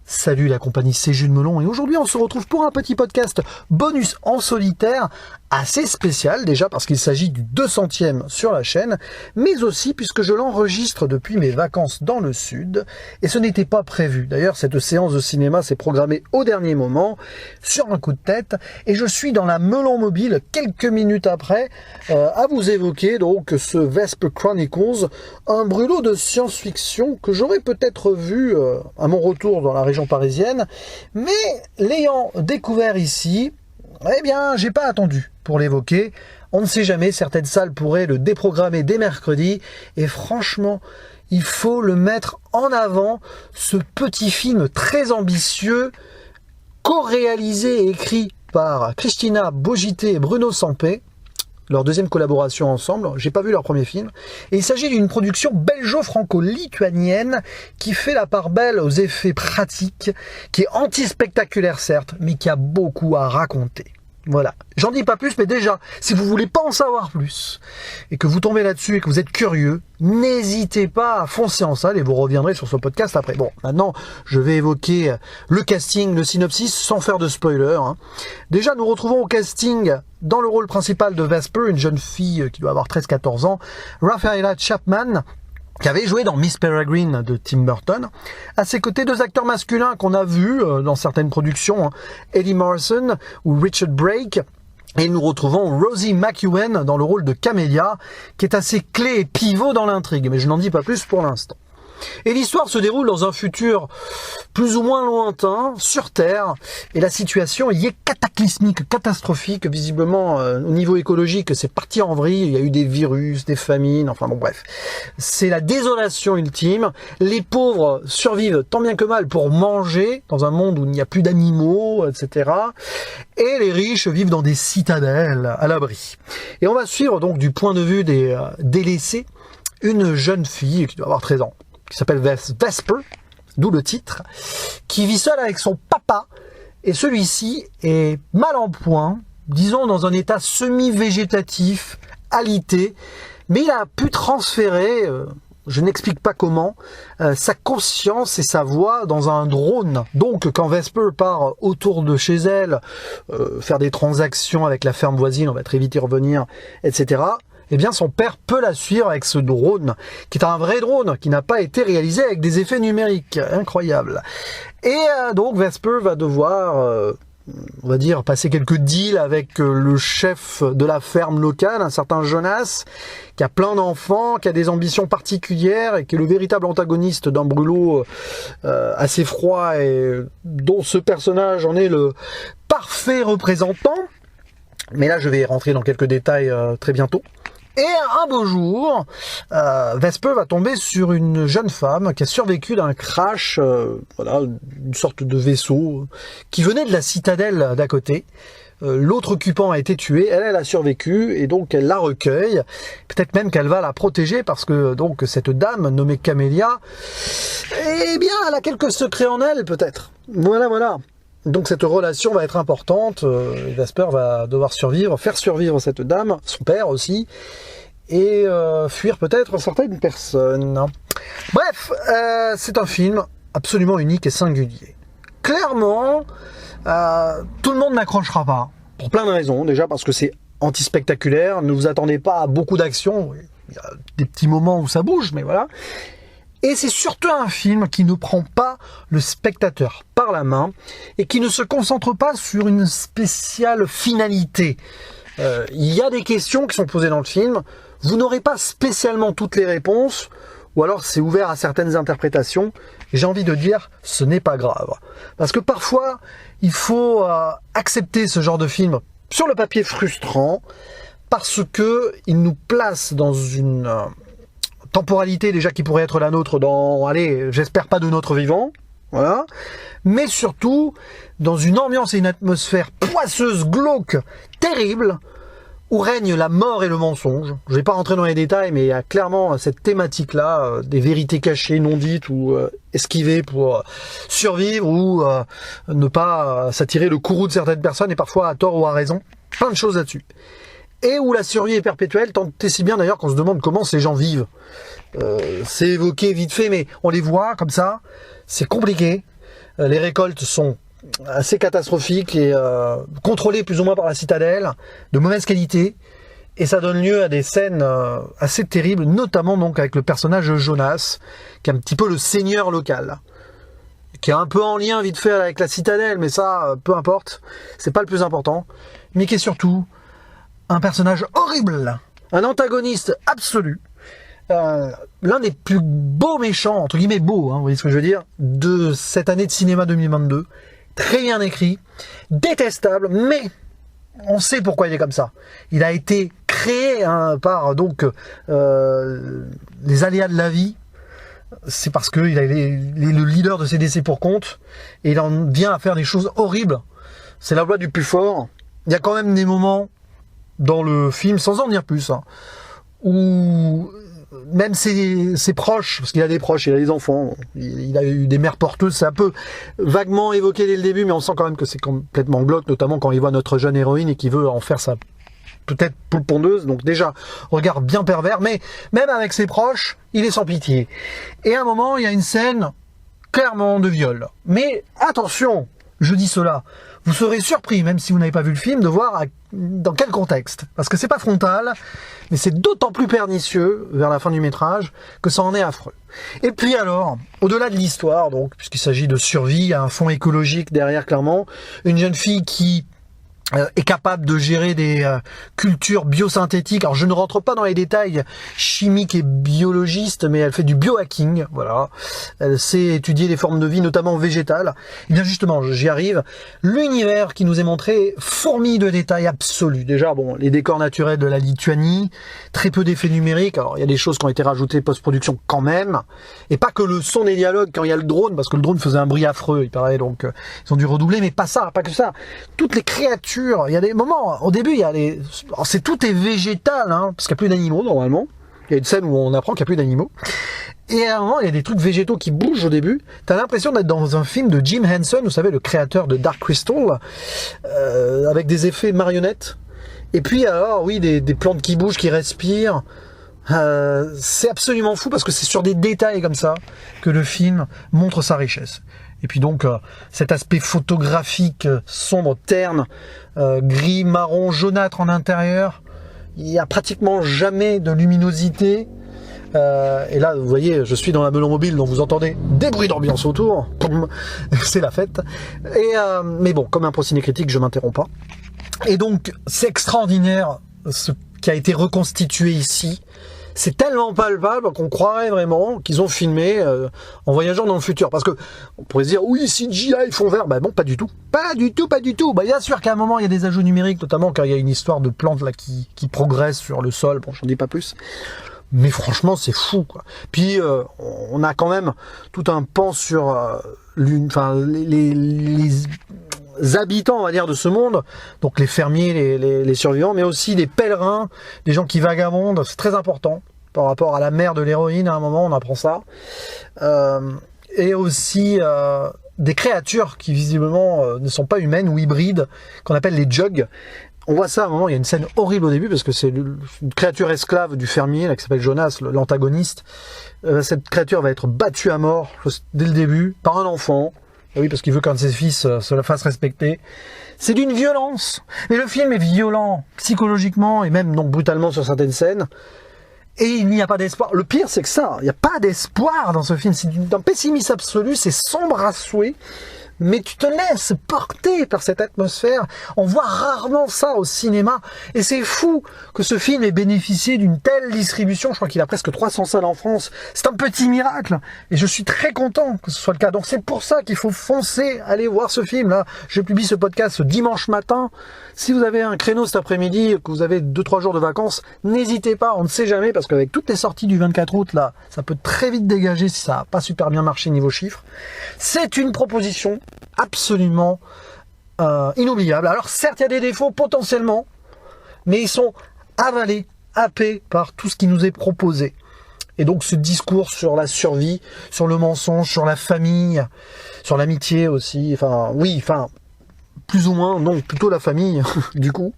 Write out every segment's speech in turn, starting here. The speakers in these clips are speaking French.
Salut la compagnie, c'est Jules Melon et aujourd'hui on se retrouve pour un petit podcast bonus en solitaire assez spécial déjà parce qu'il s'agit du 200e sur la chaîne, mais aussi puisque je l'enregistre depuis mes vacances dans le sud et ce n'était pas prévu. D'ailleurs cette séance de cinéma s'est programmée au dernier moment sur un coup de tête et je suis dans la Melon Mobile quelques minutes après à vous évoquer donc ce Vesper Chronicles, un brûlot de science-fiction que j'aurais peut-être vu à mon retour dans la région parisienne, mais l'ayant découvert ici, eh bien, j'ai pas attendu pour l'évoquer. On ne sait jamais, certaines salles pourraient le déprogrammer dès mercredi, et franchement, il faut le mettre en avant, ce petit film très ambitieux, co-réalisé et écrit par Cristina Bogité et Bruno Sampé, leur deuxième collaboration ensemble, j'ai pas vu leur premier film, et il s'agit d'une production belgeo-franco-lituanienne qui fait la part belle aux effets pratiques, qui est anti-spectaculaire certes, mais qui a beaucoup à raconter. Voilà, j'en dis pas plus, mais déjà, si vous voulez pas en savoir plus, et que vous tombez là-dessus et que vous êtes curieux, n'hésitez pas à foncer en salle et vous reviendrez sur ce podcast après. Bon, maintenant, je vais évoquer le casting, le synopsis, sans faire de spoiler. Déjà, nous retrouvons au casting, dans le rôle principal de Vesper, une jeune fille qui doit avoir 13-14 ans, Raffaella Chapman, qui avait joué dans Miss Peregrine de Tim Burton. À ses côtés, deux acteurs masculins qu'on a vus dans certaines productions, Eddie Morrison ou Richard Brake. Et nous retrouvons Rosie McEwen dans le rôle de Camélia, qui est assez clé et pivot dans l'intrigue, mais je n'en dis pas plus pour l'instant. Et l'histoire se déroule dans un futur plus ou moins lointain, sur Terre, et la situation y est cataclysmique, catastrophique, visiblement au niveau écologique, c'est parti en vrille, il y a eu des virus, des famines, enfin bon bref. C'est la désolation ultime, les pauvres survivent tant bien que mal pour manger, dans un monde où il n'y a plus d'animaux, etc. Et les riches vivent dans des citadelles à l'abri. Et on va suivre donc du point de vue des délaissés, une jeune fille qui doit avoir 13 ans, qui s'appelle Vesper, d'où le titre, qui vit seule avec son papa, et celui-ci est mal en point, disons dans un état semi-végétatif, alité, mais il a pu transférer, je n'explique pas comment, sa conscience et sa voix dans un drone. Donc quand Vesper part autour de chez elle, faire des transactions avec la ferme voisine, on va très vite y revenir, etc., eh bien son père peut la suivre avec ce drone, qui est un vrai drone, qui n'a pas été réalisé avec des effets numériques. Incroyable. Et donc Vesper va devoir, on va dire, passer quelques deals avec le chef de la ferme locale, un certain Jonas, qui a plein d'enfants, qui a des ambitions particulières, et qui est le véritable antagoniste d'un brûlot assez froid, et dont ce personnage en est le parfait représentant. Mais là, je vais rentrer dans quelques détails très bientôt. Et un beau jour, Vesper va tomber sur une jeune femme qui a survécu d'un crash, voilà, une sorte de vaisseau qui venait de la citadelle d'à côté. L'autre occupant a été tué, elle a survécu et donc elle la recueille. Peut-être même qu'elle va la protéger parce que donc cette dame nommée Camélia, eh bien, elle a quelques secrets en elle peut-être. Voilà. Donc cette relation va être importante, Vesper va devoir faire survivre cette dame, son père aussi, et fuir peut-être certaines personnes. Bref, c'est un film absolument unique et singulier. Clairement, tout le monde n'accrochera pas, pour plein de raisons. Déjà parce que c'est anti-spectaculaire, ne vous attendez pas à beaucoup d'action, il y a des petits moments où ça bouge, mais voilà. Et c'est surtout un film qui ne prend pas le spectateur par la main et qui ne se concentre pas sur une spéciale finalité. Il y a des questions qui sont posées dans le film, vous n'aurez pas spécialement toutes les réponses, ou alors c'est ouvert à certaines interprétations, et j'ai envie de dire, ce n'est pas grave. Parce que parfois, il faut accepter ce genre de film sur le papier frustrant, parce que il nous place dans une temporalité déjà qui pourrait être la nôtre dans, allez, j'espère pas de notre vivant, voilà, mais surtout dans une ambiance et une atmosphère poisseuse, glauque, terrible, où règne la mort et le mensonge. Je vais pas rentrer dans les détails, mais il y a clairement cette thématique-là, des vérités cachées, non dites, ou esquivées pour survivre, ou ne pas s'attirer le courroux de certaines personnes, et parfois à tort ou à raison. Plein de choses là-dessus. Et où la survie est perpétuelle, tant et si bien d'ailleurs qu'on se demande comment ces gens vivent. C'est évoqué vite fait, mais on les voit comme ça, c'est compliqué. Les récoltes sont assez catastrophiques et contrôlées plus ou moins par la citadelle, de mauvaise qualité. Et ça donne lieu à des scènes assez terribles, notamment donc avec le personnage de Jonas, qui est un petit peu le seigneur local, qui est un peu en lien vite fait avec la citadelle, mais ça, peu importe, c'est pas le plus important, mais qui est surtout un personnage horrible, un antagoniste absolu, l'un des plus beaux méchants, entre guillemets beaux, hein, vous voyez ce que je veux dire, de cette année de cinéma 2022, très bien écrit, détestable, mais on sait pourquoi il est comme ça. Il a été créé par donc les aléas de la vie. C'est parce qu'il est le leader de CDC pour compte et il en vient à faire des choses horribles. C'est la loi du plus fort. Il y a quand même des moments dans le film, sans en dire plus, hein, où même ses proches, parce qu'il a des proches, il a des enfants, il a eu des mères porteuses, c'est un peu vaguement évoqué dès le début, mais on sent quand même que c'est complètement glauque, notamment quand il voit notre jeune héroïne et qu'il veut en faire sa peut-être poule pondeuse, donc déjà, regard bien pervers, mais même avec ses proches, il est sans pitié. Et à un moment, il y a une scène clairement de viol. Mais attention, je dis cela, vous serez surpris, même si vous n'avez pas vu le film, de voir dans quel contexte. Parce que c'est pas frontal, mais c'est d'autant plus pernicieux, vers la fin du métrage, que ça en est affreux. Et puis alors, au-delà de l'histoire, donc, puisqu'il s'agit de survie, il y a un fond écologique derrière, clairement, une jeune fille qui est capable de gérer des cultures biosynthétiques. Alors je ne rentre pas dans les détails chimiques et biologistes, mais elle fait du biohacking, voilà. Elle sait étudier les formes de vie, notamment végétales. Et bien justement, j'y arrive. L'univers qui nous est montré fourmille de détails absolus. Déjà, bon, les décors naturels de la Lituanie, très peu d'effets numériques. Alors il y a des choses qui ont été rajoutées post-production quand même, et pas que le son des dialogues quand il y a le drone, parce que le drone faisait un bruit affreux, il paraît, donc ils ont dû redoubler, mais pas ça, pas que ça. Toutes les créatures, il y a des moments, au début, il y a les... Alors, tout est végétal, hein, parce qu'il n'y a plus d'animaux, normalement. Il y a une scène où on apprend qu'il n'y a plus d'animaux. Et à un moment, il y a des trucs végétaux qui bougent au début. T'as l'impression d'être dans un film de Jim Henson, vous savez, le créateur de Dark Crystal, avec des effets marionnettes. Et puis, alors, oui, des plantes qui bougent, qui respirent. C'est absolument fou, parce que c'est sur des détails comme ça que le film montre sa richesse. Et puis donc, cet aspect photographique sombre, terne, gris, marron, jaunâtre en intérieur, il n'y a pratiquement jamais de luminosité. Et là, vous voyez, je suis dans la Melon Mobile, donc vous entendez des bruits d'ambiance autour. C'est la fête. Mais bon, comme un procès critique, je ne m'interromps pas. Et donc, c'est extraordinaire ce qui a été reconstitué ici. C'est tellement palpable qu'on croirait vraiment qu'ils ont filmé en voyageant dans le futur. Parce que on pourrait se dire, oui, CGI, ils font vert. Ben bon, pas du tout. Pas du tout, pas du tout. Ben, bien sûr qu'à un moment, il y a des ajouts numériques, notamment quand il y a une histoire de plantes là qui progressent sur le sol. Bon, j'en dis pas plus. Mais franchement, c'est fou, quoi. Puis, on a quand même tout un pan sur les habitants, on va dire, de ce monde, donc les fermiers, les survivants, mais aussi des pèlerins, des gens qui vagabondent, c'est très important par rapport à la mère de l'héroïne. À un moment, on apprend ça, et aussi des créatures qui visiblement ne sont pas humaines ou hybrides, qu'on appelle les jugs. On voit ça à un moment, il y a une scène horrible au début, parce que c'est une créature esclave du fermier, là, qui s'appelle Jonas, l'antagoniste. Cette créature va être battue à mort dès le début par un enfant. Et oui, parce qu'il veut qu'un de ses fils se la fasse respecter. C'est d'une violence. Mais le film est violent psychologiquement et même donc brutalement sur certaines scènes. Et il n'y a pas d'espoir. Le pire, c'est que ça, il n'y a pas d'espoir dans ce film. C'est d'un pessimisme absolu, c'est sombre à souhait. Mais tu te laisses porter par cette atmosphère. On voit rarement ça au cinéma. Et c'est fou que ce film ait bénéficié d'une telle distribution. Je crois qu'il a presque 300 salles en France. C'est un petit miracle. Et je suis très content que ce soit le cas. Donc c'est pour ça qu'il faut foncer, aller voir ce film. Là, je publie ce podcast ce dimanche matin. Si vous avez un créneau cet après-midi, que vous avez 2-3 jours de vacances, n'hésitez pas. On ne sait jamais, parce qu'avec toutes les sorties du 24 août, là, ça peut très vite dégager si ça n'a pas super bien marché niveau chiffres. C'est une proposition absolument inoubliable. Alors certes, il y a des défauts potentiellement, mais ils sont avalés, happés par tout ce qui nous est proposé. Et donc ce discours sur la survie, sur le mensonge, sur la famille, sur l'amitié aussi, enfin oui, enfin plus ou moins, non, plutôt la famille du coup,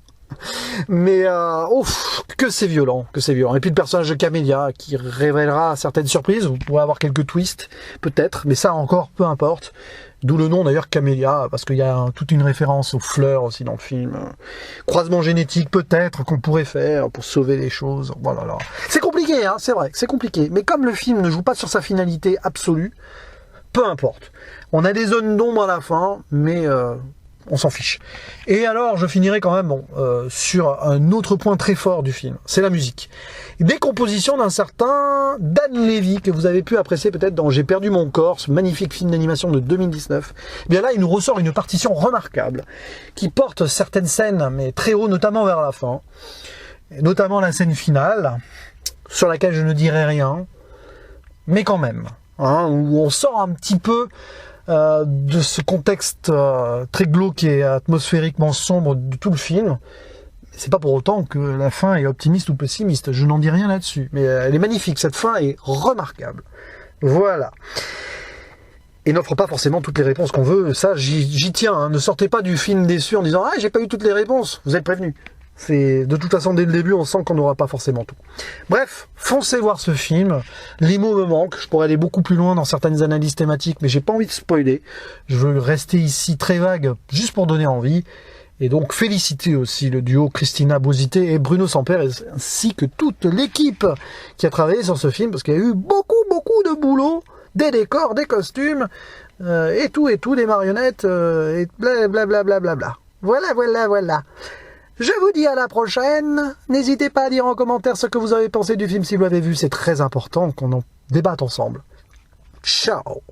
Mais ouf, que c'est violent, que c'est violent. Et puis le personnage de Camélia qui révélera certaines surprises, vous pourrez avoir quelques twists, peut-être, mais ça encore, peu importe. D'où le nom d'ailleurs Camélia, parce qu'il y a toute une référence aux fleurs aussi dans le film. Croisement génétique peut-être qu'on pourrait faire pour sauver les choses. Voilà. C'est compliqué, hein, c'est vrai, c'est compliqué. Mais comme le film ne joue pas sur sa finalité absolue, peu importe. On a des zones d'ombre à la fin, mais on s'en fiche. Et alors, je finirai quand même sur un autre point très fort du film, c'est la musique. Des compositions d'un certain Dan Levy, que vous avez pu apprécier peut-être dans J'ai perdu mon corps, ce magnifique film d'animation de 2019. Eh bien là, il nous ressort une partition remarquable, qui porte certaines scènes, mais très haut, notamment vers la fin, et notamment la scène finale, sur laquelle je ne dirai rien, mais quand même, hein, où on sort un petit peu de ce contexte très glauque et atmosphériquement sombre de tout le film. C'est pas pour autant que la fin est optimiste ou pessimiste, je n'en dis rien là-dessus, mais elle est magnifique, cette fin est remarquable. Voilà. Et n'offre pas forcément toutes les réponses qu'on veut, ça j'y tiens, hein. Ne sortez pas du film déçu en disant « Ah, j'ai pas eu toutes les réponses », vous êtes prévenus. C'est de toute façon dès le début on sent qu'on n'aura pas forcément tout. Bref, foncez voir ce film. Les mots me manquent. Je pourrais aller beaucoup plus loin dans certaines analyses thématiques, mais j'ai pas envie de spoiler. Je veux rester ici très vague, juste pour donner envie. Et donc féliciter aussi le duo Christina Bouzité et Bruno Semper, ainsi que toute l'équipe qui a travaillé sur ce film, parce qu'il y a eu beaucoup de boulot, des décors, des costumes, et tout, des marionnettes, et blablabla. Voilà. Je vous dis à la prochaine. N'hésitez pas à dire en commentaire ce que vous avez pensé du film si vous l'avez vu. C'est très important qu'on en débatte ensemble. Ciao.